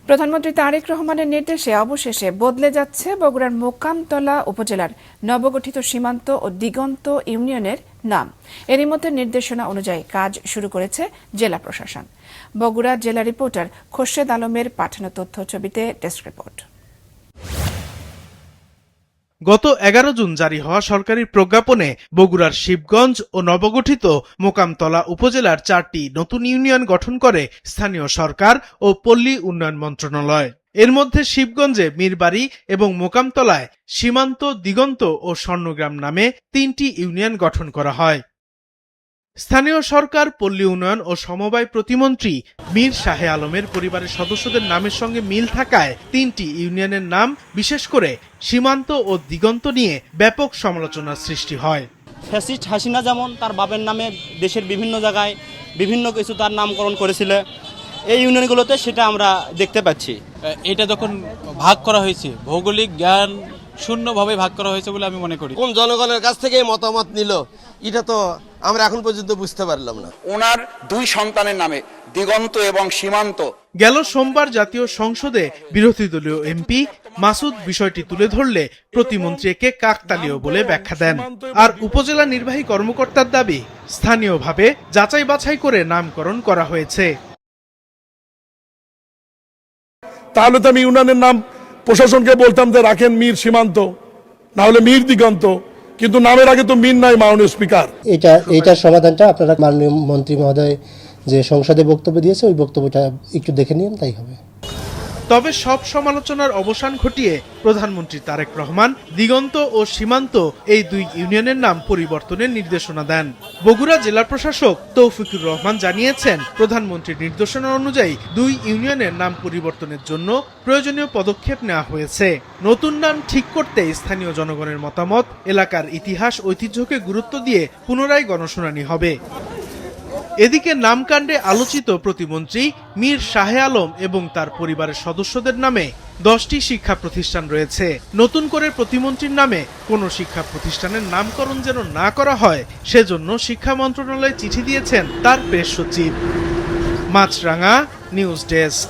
প্রধানমন্ত্রী তারেক রহমানের নির্দেশে অবশেষে বদলে যাচ্ছে বগুড়ার মোকামতলা উপজেলার নবগঠিত সীমান্ত ও দিগন্ত ইউনিয়নের নাম। এরই মধ্যে নির্দেশনা অনুযায়ী কাজ শুরু করেছে জেলা প্রশাসন। বগুড়া জেলা রিপোর্টার খোরশেদ আলমের পাঠানো তথ্য ছবিতে ডেস্ক রিপোর্ট। গত 11 জুন জারি হওয়া সরকারি প্রজ্ঞাপনে বগুড়ার শিবগঞ্জ ও নবগঠিত মোকামতলা উপজেলার 4টি নতুন ইউনিয়ন গঠন করে স্থানীয় সরকার ও পল্লী উন্নয়ন মন্ত্রণালয়। এর মধ্যে শিবগঞ্জে মীরবাড়ি এবং মোকামতলায় সীমান্ত, দিগন্ত ও স্বর্ণগ্রাম নামে 3টি ইউনিয়ন গঠন করা হয়। স্থানীয় সরকার, পল্লী উন্নয়ন ও সমবায় প্রতিমন্ত্রী মীর শাহে আলমের পরিবারের সদস্যদের নামের সঙ্গে মিল থাকায় 3টি ইউনিয়নের নাম, বিশেষ করে সীমান্ত ও দিগন্ত নিয়ে ব্যাপক সমালোচনার সৃষ্টি হয়। ফ্যাসিস্ট হাসিনা যেমন তার বাপের নামে দেশের বিভিন্ন জায়গায় বিভিন্ন কিছু তার নামকরণ করেছিল, এই ইউনিয়নগুলোতে সেটা আমরা দেখতে পাচ্ছি। এটা যখন ভাগ করা হয়েছে, ভৌগোলিক জ্ঞান শূন্যভাবে ভাগ করা হয়েছে বলে আমি মনে করি। কোন জনগণের কাছ থেকে মতামত নিল এটা তো আমরা এখন পর্যন্ত বুঝতে পারলাম না। ওনার 2 সন্তানের নামে দিগন্ত এবং সীমান্ত। গেল সোমবার জাতীয় সংসদে বিরোধী দলীয় এমপি মাসুদ বিষয়টি তুলে ধরলে প্রতিমন্ত্রী একে কাকতালীয় বলে ব্যাখ্যা দেন। আর উপজেলা নির্বাহী কর্মকর্তার দাবি, স্থানীয়ভাবে যাচাই বাছাই করে নামকরণ করা হয়েছে। তাহলে তো আমি ইউনিয়নের নাম প্রশাসনকে বলতাম যে রাখেন মীর সীমান্ত, না হলে মীর দিগন্ত, কিন্তু নামের আগে তো মীর নাই। মাননীয় স্পিকার, এইটার সমাধানটা আপনারা মাননীয় মন্ত্রী মহোদয় যে সংসদে বক্তব্য দিয়েছে ওই বক্তব্যটা একটু দেখে নিন, তাই হবে। তবে সব সমালোচনার অবসান ঘটিয়ে প্রধানমন্ত্রী তারেক রহমান দিগন্ত ও সীমান্ত এই 2 ইউনিয়নের নাম পরিবর্তনের নির্দেশনা দেন। বগুড়া জেলা প্রশাসক তৌফিকুর রহমান জানিয়েছেন, প্রধানমন্ত্রীর নির্দেশনা অনুযায়ী 2 ইউনিয়নের নাম পরিবর্তনের জন্য প্রয়োজনীয় পদক্ষেপ নেওয়া হয়েছে। নতুন নাম ঠিক করতে স্থানীয় জনগণের মতামত, এলাকার ইতিহাস, ঐতিহ্যকে গুরুত্ব দিয়ে পুনরায় গণশুনানি হবে। এদিকে নামকাণ্ডে আলোচিত প্রতিমন্ত্রী মীর শাহে আলম এবং তার পরিবারের সদস্যদের নামে 10টি শিক্ষা প্রতিষ্ঠান রয়েছে। নতুন করে প্রতিমন্ত্রীর নামে কোনো শিক্ষা প্রতিষ্ঠানের নামকরণ যেন না করা হয়, সেজন্য শিক্ষা মন্ত্রণালয়ে চিঠি দিয়েছেন তার প্রেস সচিব। মাছরাঙা নিউজ ডেস্ক।